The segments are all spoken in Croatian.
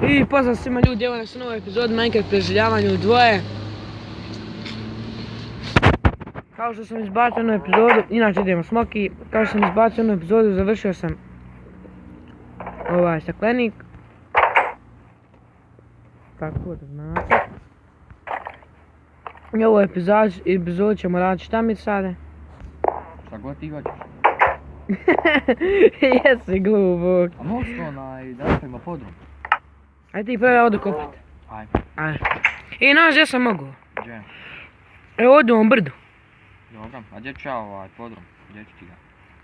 I pozdrav svima ljudi, evo nas u novoj epizodi Minecraft preživljavanju u dvoje. Kao što sam izbacio jednu epizodu, inače idemo smoki. Kao što sam izbacio jednu epizodu, završio sam ovaj staklenik. Tako da znate. I ovu epizodu ćemo raditi šta mi sada? Šta god ti hoćeš. Jesi glubok. A mogu što da napravimo podrum? Ajde ti prvi ovdje kopat. Ajde. I znaš gdje sam mogu? Gdje? Evo ovdje u ovom brdu. Dobro, a gdje ću ja ovaj podrum? Gdje ću ti ga?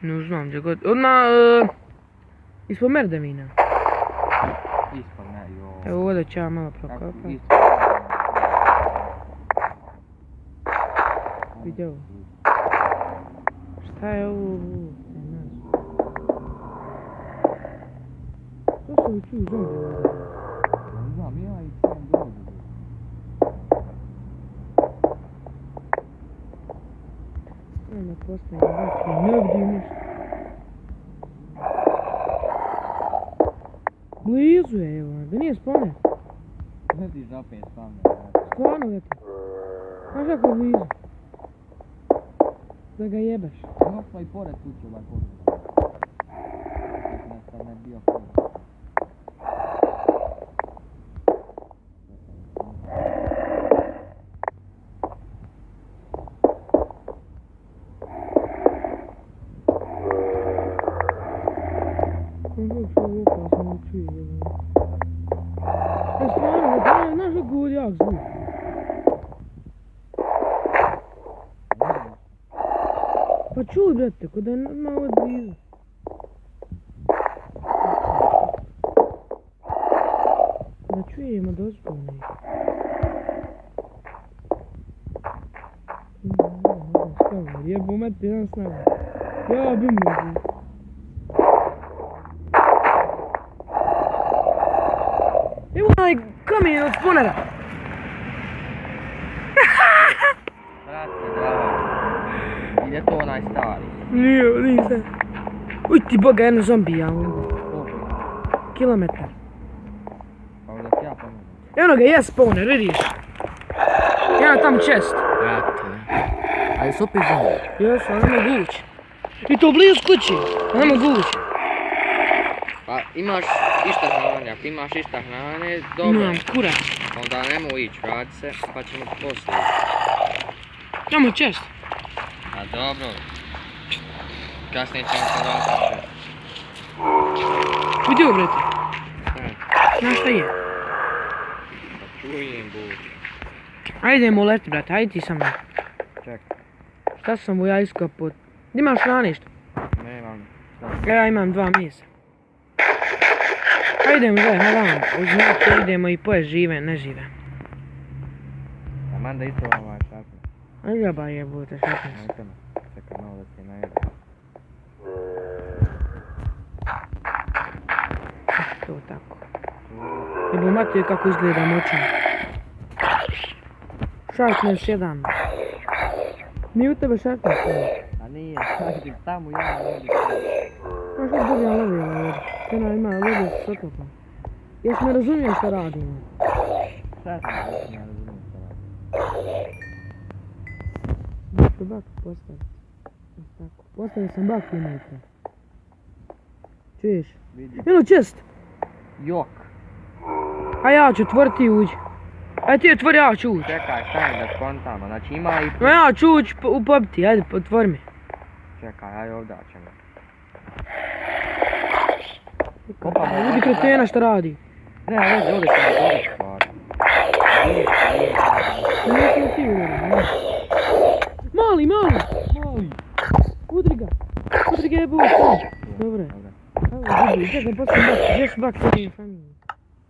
Ne znam gdje god. Odmah ispod merdevina. Ispod ne, joj. Evo ovdje ću ja malo prokopati. Vidi ovo. Šta je ovo? Što se učuju zombi ovdje? Ne znam, ja i sam dođu. Ono postavim bačke, ne vidim ništa. Blizu je, evo, da nije spone. Letiš opet sam. Stvarno leti. Znaš kako je blizu? Da ga jebeš. Ono smo i pored kuće ovaj podrum. Sad ne bio podrum. Znaš kako je jak zvuk? Pa čuj brate, ko da je malo blizu. Da čujemo dozvoljno. Jebo mati jedan snagu. Ja bi mogu. Evo onaj kamen od sponera. Brate, bravo. Ide to onaj stari. Nije, nisam. Uj ti boga, jedno zombija. Koliko? Kilometar. Pa da ti ja pomogu. Evo ga, je spawner, vidiš? Evo tamo chest. Brate. A jesu opet zombi? Jesu, ali ne mogu ući. I to blizu kući, ne mogu ući. Pa imaš išta hrane, ako imaš išta hrane, dobro. Imam, kurac. Onda nemoj ići, vrati se, pa ćemo ti poslije. Tamo je chest. A dobro. Kasnije ćemo se vratiti. Vidi ovo, brate. Šta? Znaš šta je? Pa čujem, buć. Ajde idemo leti, brate, ajde ti sa mnom. Čekaj. Šta sam mu ja iskopao? Di imaš hrane što? Nemam. Ja imam 2 mjesa. Ajde idemo gledaj, hvala. Znači idemo i pojest žive, ne žive. Taman da isto ovaj šatne. Ajde ba jebote, šta sam se. Ajde me. Čekaj malo da ti najede. To tako. Jebo mati kako izgleda moćan. Sharpness 1. Nije u tebe sharpness 1. A nije, ajde tamo ja ovdje. Znaš što dobija lovila ovdje? Ona ima lovila s otopom. Jes me razumijem šta radimo? Šta sam ne razumijem šta radim. Nešto bak postaviti. Tako. Postavio sam bak unutra. Čuješ? Vidi. Eno chest! Jok. A ja ću otvoriti i uđi. Aj ti otvori, ja ću ući. Čekaj, stani da skontamo, znači ima i... No ja ću ući u popiti, ajde otvori mi. Čekaj, aj ovdje ćemo. Vidi kretena šta radi. Ne, ovdje ćemo ovdje stvari. Nisam ti uvjerim, ne. Mali! Udri ga jebo u Dobre. Evo, vidi, čekaj, postavim bakću. Gdje su bakću?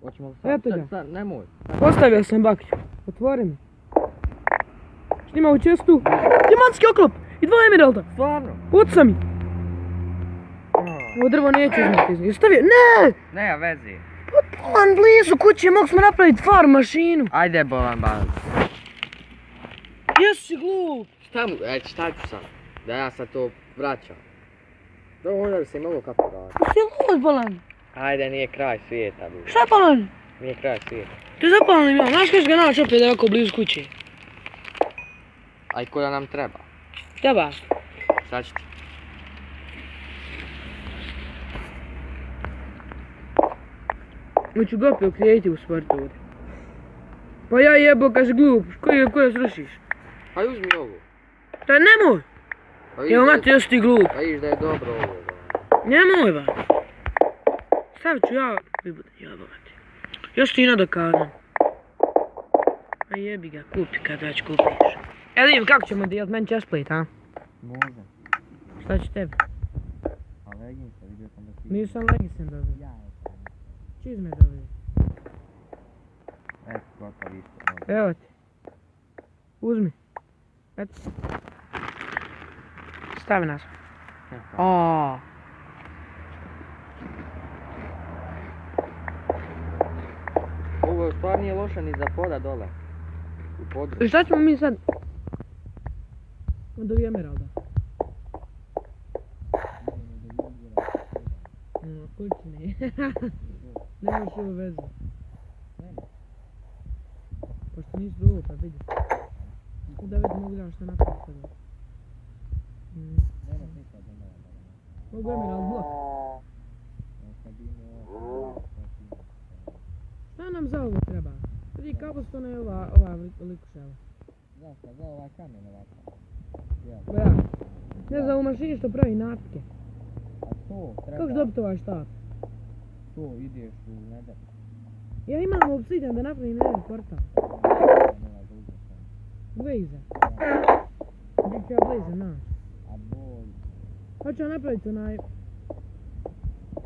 Hoćemo Eto ga. sad, nemoj. Postavio sam bakću. Otvori mi. Šta ima u čestu? Diamantski oklop! I 2 emeralda! Stvarno? Uca mi! Ovo drvo neću uzmeti. Jesi stavio? Ne! Nema veze. Bolan blizu kuće, mogu smo napraviti farm mašinu. Ajde, bolan baz. Jesi glup! Šta ću sad? Da ja sad to vraćam. Dobro, onda bi se moglo kako raditi. Jesi lud, Bolan? Ajde, nije kraj svijeta, bi. Šta, Bolan? Nije kraj svijeta. To je zapalim ja, znaš kaš ga naći opet ovako blizu kuće? A i koja nam treba? Treba. Sad ću ti. Hoću ga opet ukrijeti u sportu ovdje. Pa ja jebo kaš glup, koje srušiš? Pa uzmi ovo. Da nemoj! Pa vidiš Evo da je- mati, još ti glup. Pa vidiš da je dobro ovo. Nemoj ba. Stavit ću ja, jebovati. Još ti nadokazam. A jebi ga, kupi kad već kupiš. Vidim kako ćemo dijelit, meni će split, a? Može. Šta će tebi? A leginsa, vidio sam da ti... Nisam leginsen dobio. Ja je sam. Čizme dobio. Eto, gotovo isto. Evo ti. Uzmi. Eto. Stavi nas. Aaaa. Ovo stvar nije loša ni za poda dole. U podru. Šta ćemo mi sad? Do Emeralda. Kućni. Nemaš ovo veze. Pošto nisu ovo, pa vidi. Da već mogu gledam šta napraviti sada. Mogu Emerald blok. Šta nam za ovo treba? Vidi kabostona je ova likušava. Zašto? Za ovaj kamen ovako. Ja. Ne za ovu mašinu što pravi napitke. A to treba... Kako ću dobiti ovaj štap? To ideš u nedar. Ja imam obsidian da napravim jedan portal. Blaze. Gdje ću ja Blaze naći? A bol... Hoću ja napraviti onaj...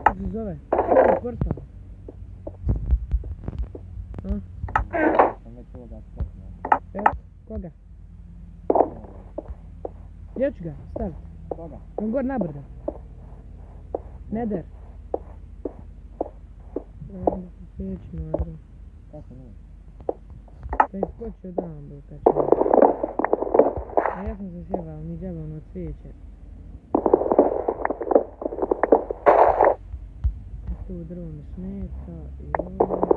Kako se zove? Ovaj portal. A? Sam već ovoga stopno. Koga? Gdje ću ga staviti? Koga? On gor na brdo. Nether. Sjeći madru. Kako nije? Tek počeo dan bil kad ću. A ja sam se sjebao, ni djelo ono cvijeće. Tu drvo mi smeta i ovo.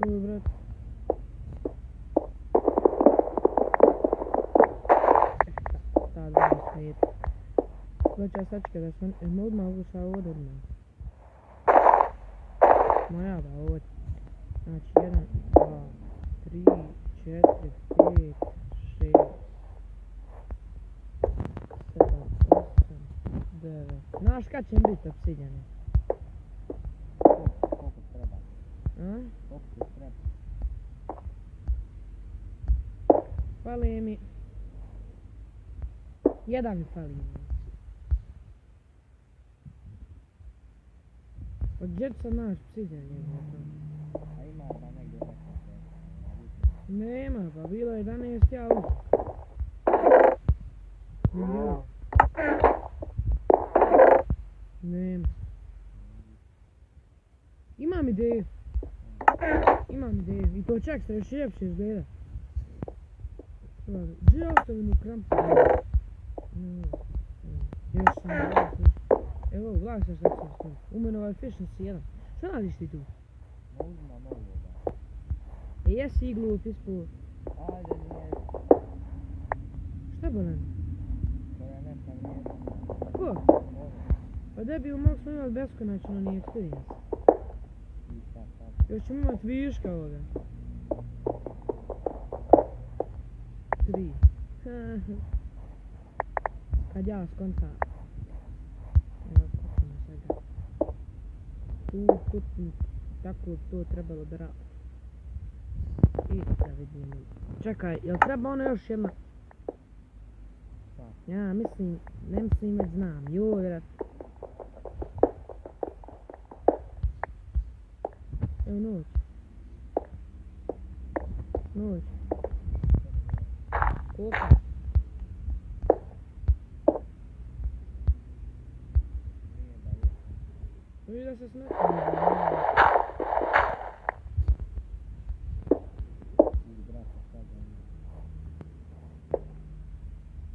Uj, brat. Ta drvo mi smeta. Doći ja sačekaj da sam odmah ušao ovdje odmah. Moja da ovdje. Znači 1, 2, 3, 4, 5, 6, 7, 8, 9. Znaš kad će biti obsidjani? Koliko treba? A? Koliko treba? Fali mi... Jedan mi fali. Od džetca naš obsidjan je. A ima da negdje neko se... Nema, pa bilo je 11 ja u. Nema. Imam ideju. I to čak što još ljepše izgleda. Gdje je ostavim u krampu? Još sam evo, gledaj se što ću staviti. Umen ovaj efficiency 1. Šta radiš ti tu? Ne uzimam ovoga. Jesi iglu utispu. Ajde, nije. Šta bolan? To je nešto nije. Ko? Ovo. Pa debi mog smo imali beskonačno ni experience. I šta. Još ćemo imat viška ovoga. 3. Kad ja skontam. Evo kupimo svega. Tu kupim. Tako to trebalo da radi. I da vidimo. Čekaj, jel treba ono još jedna? Ja mislim, ne mislim već znam. Joj, vrat. Evo noć. Noć. Koka. Vidi da se smeti.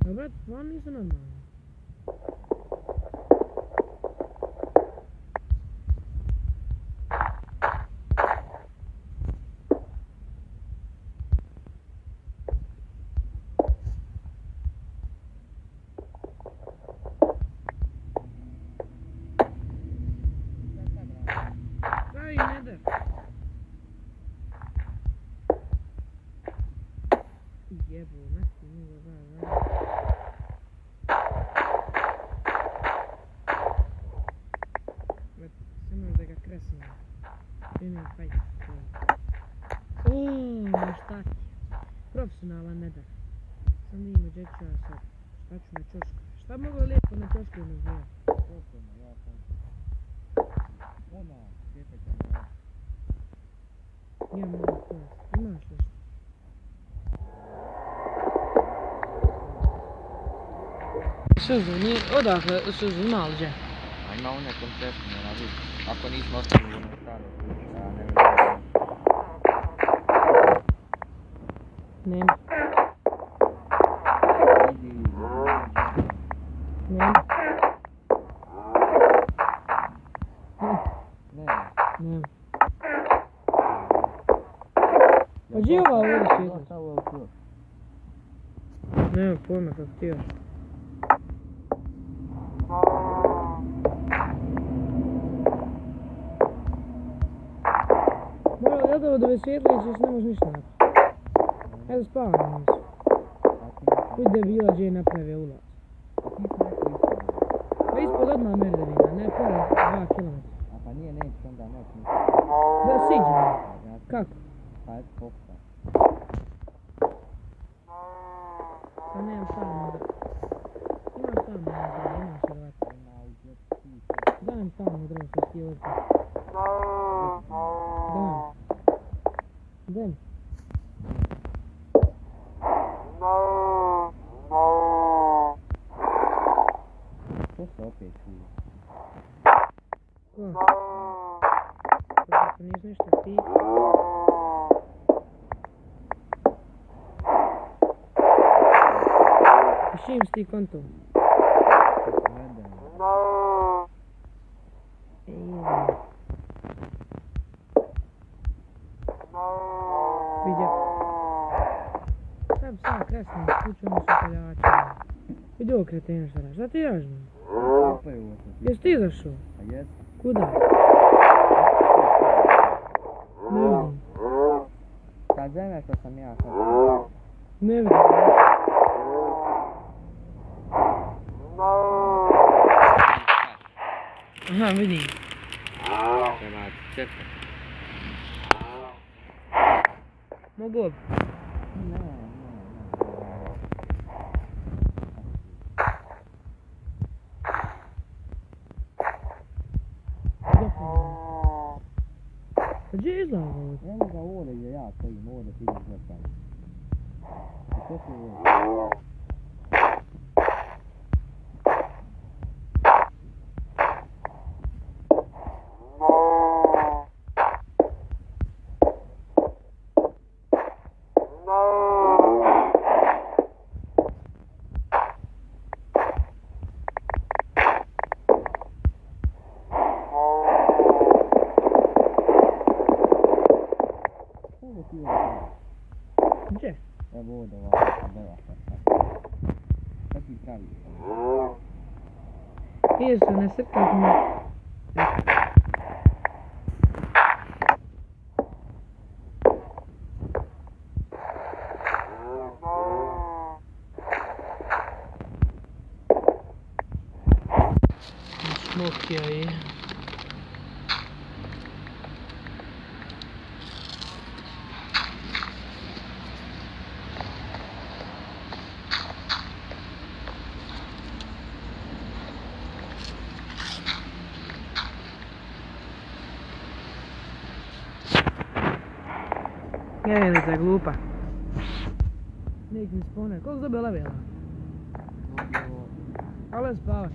No brat, stvarno nisu normalni. jebu, mati, nego da. Samo da ga kresim. Idem fajt. Šta ti? Profesionalan ne da. Sam da ima dječja sad. Šta ću na čošku? Šta mogu lijepo na čošku ne znam? Profesionalno, ja sam. Ona, dječja će me. Ja mogu to. Imaš li što? Suzu, odakle Suzu, ima li gdje? A ima one konceptne, na vidi. Ako nismo ostali u onoj staroj kući, a ne vidim. Nema. Vidi, Nema. nema. Pa gdje je ova ovdje svjetla? Šta ovo je tu? Nema pojma kako ti još. Moralo je da ove svjetla i ćeš ne možeš ništa naći. Evo spavam nisu. Vidi debila gdje je napravio ulaz. Pa ispod odmah Merdevina, ne pored 2 km. A pa nije, neće onda, neće. Da siđemo. Kako? Pa eto pokuša. Pa nemam stavno da... Imam stavno da, imaš i vrati. Ima u džep ti. Dajem stavno drvo što ti ovdje. Dajem. Dajem. To se opet čuje. Ko? Kako nisi ništa ti? S čim si ti kontom? Vidio. Sam kresno, kućom su paljačima. Vidi ovo kretena šta raš, da ti raš? Opet ovo se ti. Jesi ti izašao? A jes? Kuda? Ne vidim. Kad zemlja što sam ja sad. Ne vidim. Aha, vidim. Prema četiri. Mogu bi. Ne. Pa gdje je izlazao ovo? Evo ga ovdje gdje ja stojim, ovdje ti izgledam. I to su ovdje. Gdje? Evo ovdje ovako, bela sad. Šta ti praviš? Nije se ne srkak mi. Smokija i... Jelica glupa. Nek mi spone. Koliko dobio levela? Ovdje ovo. Ale spava.